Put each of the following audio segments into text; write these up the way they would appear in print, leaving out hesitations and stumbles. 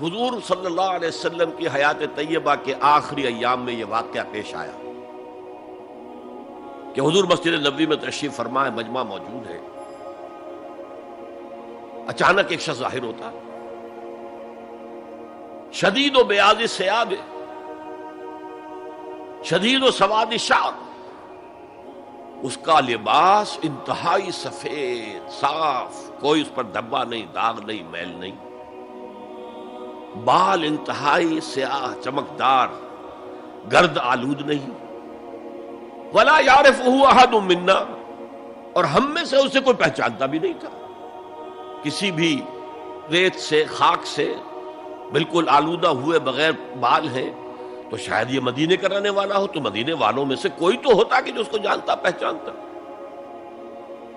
حضور صلی اللہ علیہ وسلم کی حیات طیبہ کے آخری ایام میں یہ واقعہ پیش آیا کہ حضور مسجد نبوی میں تشریف فرما ہے، مجمع موجود ہے، اچانک ایک شخص ظاہر ہوتا، شدید و بیاض ثیاب، شدید و سواد شعر، اس کا لباس انتہائی سفید صاف، کوئی اس پر دھبا نہیں، داغ نہیں، میل نہیں، بال انتہائی سیاہ چمکدار، گرد آلود نہیں، ولا یعرفہ احد منا، اور ہم میں سے اسے کوئی پہچانتا بھی نہیں تھا، کسی بھی ریت سے خاک سے بالکل آلودہ ہوئے بغیر بال ہیں، تو شاید یہ مدینے کا رہنے والا ہو، تو مدینے والوں میں سے کوئی تو ہوتا کہ جو اس کو جانتا پہچانتا،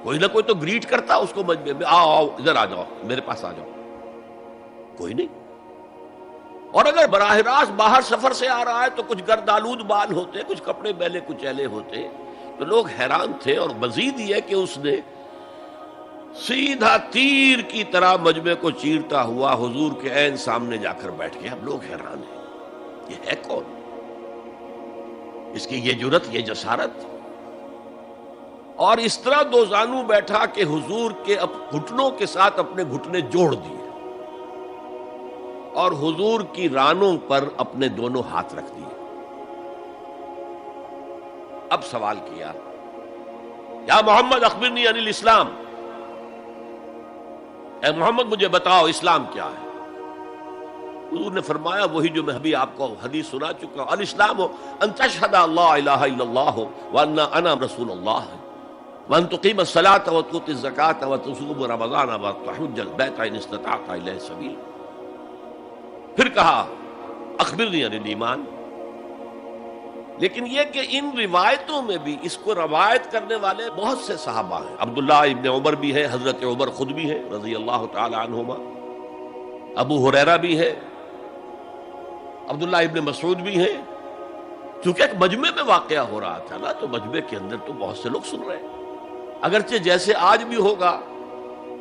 کوئی نہ کوئی تو گریٹ کرتا اس کو مجمع میں، آؤ آؤ ادھر آ جاؤ، میرے پاس آ جاؤ، کوئی نہیں۔ اور اگر براہ راست باہر سفر سے آ رہا ہے تو کچھ گرد آلود بال ہوتے، کچھ کپڑے میلے کچیلے ہوتے، تو لوگ حیران تھے۔ اور مزید یہ کہ اس نے سیدھا تیر کی طرح مجمع کو چیرتا ہوا حضور کے عین سامنے جا کر بیٹھ گیا۔ اب لوگ حیران ہیں، یہ ہے کون؟ اس کی یہ جرت، یہ جسارت، اور اس طرح دو زانو بیٹھا کہ حضور کے گھٹنوں کے ساتھ اپنے گھٹنے جوڑ دیے اور حضور کی رانوں پر اپنے دونوں ہاتھ رکھ دیے۔ اب سوال کیا، یا محمد اخبرنی عن الاسلام، اے محمد مجھے بتاؤ اسلام کیا ہے؟ حضور نے فرمایا وہی جو میں ابھی آپ کو حدیث سنا چکا ہوں، الاسلام ان تشہد اللہ الہ الا اللہ وان انا رسول اللہ وان تقیم الصلاۃ وتؤتی الزکاۃ وتصوم رمضان وتحج البیت ان استطعت الیہ سبیلا۔ پھر کہا اخبرنی عن الایمان۔ لیکن یہ کہ ان روایتوں میں بھی اس کو روایت کرنے والے بہت سے صحابہ ہیں، عبداللہ ابن عمر بھی ہے، حضرت عمر خود بھی ہے رضی اللہ تعالی عنہما، ابو ہریرہ بھی ہے، عبداللہ ابن مسعود بھی ہیں۔ چونکہ ایک مجمع میں واقعہ ہو رہا تھا نا، تو مجمع کے اندر تو بہت سے لوگ سن رہے ہیں۔ اگرچہ جیسے آج بھی ہوگا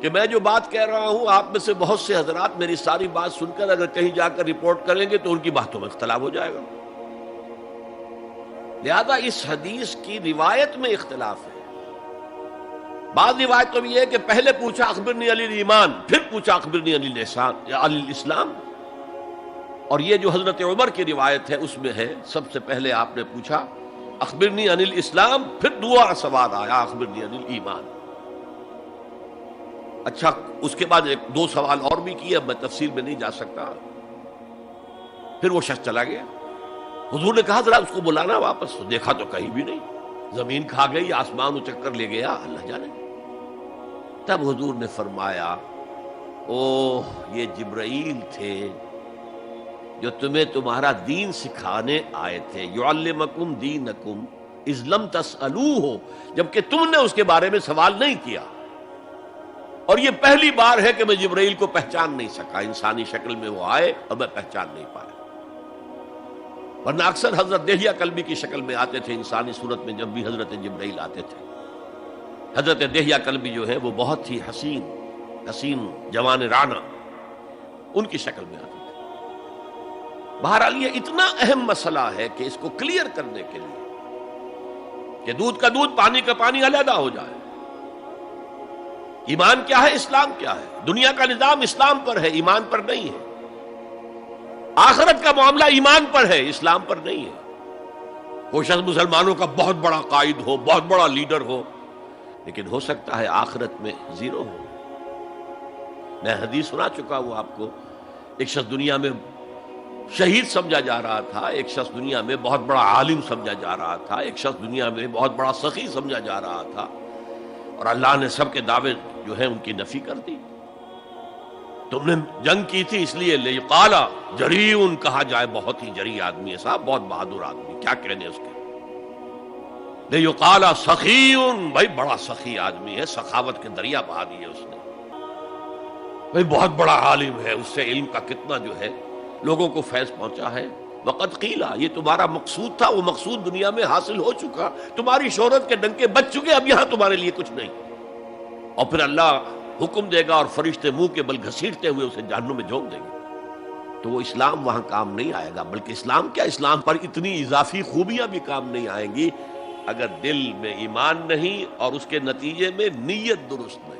کہ میں جو بات کہہ رہا ہوں، آپ میں سے بہت سے حضرات میری ساری بات سن کر اگر کہیں جا کر رپورٹ کریں گے تو ان کی باتوں میں اختلاف ہو جائے گا، لہذا اس حدیث کی روایت میں اختلاف ہے۔ بعض روایتوں میں یہ ہے کہ پہلے پوچھا اخبرنی عن الایمان، پھر پوچھا اخبرنی عن الاسلام، اور یہ جو حضرت عمر کی روایت ہے اس میں ہے سب سے پہلے آپ نے پوچھا اخبرنی عن الاسلام، پھر دوسرا سوال آیا اخبرنی عن الایمان۔ اچھا، اس کے بعد ایک دو سوال اور بھی کیے، اب میں تفصیل میں نہیں جا سکتا۔ پھر وہ شخص چلا گیا، حضور نے کہا ذرا اس کو بلانا واپس، دیکھا تو کہیں بھی نہیں، زمین کھا گئی، آسمان و چکر لے گیا، اللہ جانے۔ تب حضور نے فرمایا اوہ یہ جبرائیل تھے جو تمہیں تمہارا دین سکھانے آئے تھے، یعلمکم دینکم اذ لم تسألوہ، جبکہ تم نے اس کے بارے میں سوال نہیں کیا۔ اور یہ پہلی بار ہے کہ میں جبرائیل کو پہچان نہیں سکا، انسانی شکل میں وہ آئے اور میں پہچان نہیں پایا، ورنہ اکثر حضرت دہیہ کلبی کی شکل میں آتے تھے، انسانی صورت میں جب بھی حضرت جبرائیل آتے تھے۔ حضرت دہیہ کلبی جو ہے وہ بہت ہی حسین جوان رانا، ان کی شکل میں آتے تھے۔ بہرحال یہ اتنا اہم مسئلہ ہے کہ اس کو کلیئر کرنے کے لیے کہ دودھ کا دودھ پانی کا پانی علیحدہ ہو جائے، ایمان کیا ہے، اسلام کیا ہے، دنیا کا نظام اسلام پر ہے، ایمان پر نہیں ہے، آخرت کا معاملہ ایمان پر ہے، اسلام پر نہیں ہے۔ کوئی شخص مسلمانوں کا بہت بڑا قائد ہو، بہت بڑا لیڈر ہو، لیکن ہو سکتا ہے آخرت میں زیرو ہو۔ میں حدیث سنا چکا ہوں آپ کو، ایک شخص دنیا میں شہید سمجھا جا رہا تھا، ایک شخص دنیا میں بہت بڑا عالم سمجھا جا رہا تھا، ایک شخص دنیا میں بہت بڑا سخی سمجھا جا رہا تھا، اور اللہ نے سب کے دعوے جو ہیں ان کی نفی کر دی۔ تم نے جنگ کی تھی اس لیے لیقال جریء کہا جائے، بہت ہی جری آدمی ہے صاحب، بہت بہادر آدمی، کیا کہنے اس کے، لیقال سخی، بھائی بڑا سخی آدمی ہے، سخاوت کے دریا بہا دیے اس نے، بھائی بہت بڑا عالم ہے، اس سے علم کا کتنا جو ہے لوگوں کو فیض پہنچا ہے۔ وقد قیلا، یہ تمہارا مقصود تھا، وہ مقصود دنیا میں حاصل ہو چکا، تمہاری شہرت کے ڈنکے بج چکے، اب یہاں تمہارے لیے کچھ نہیں۔ اور پھر اللہ حکم دے گا اور فرشتے منہ کے بل گھسیٹتے ہوئے اسے جہنم میں جھونک دیں گے۔ تو وہ اسلام وہاں کام نہیں آئے گا، بلکہ اسلام کیا، اسلام پر اتنی اضافی خوبیاں بھی کام نہیں آئیں گی اگر دل میں ایمان نہیں اور اس کے نتیجے میں نیت درست نہیں۔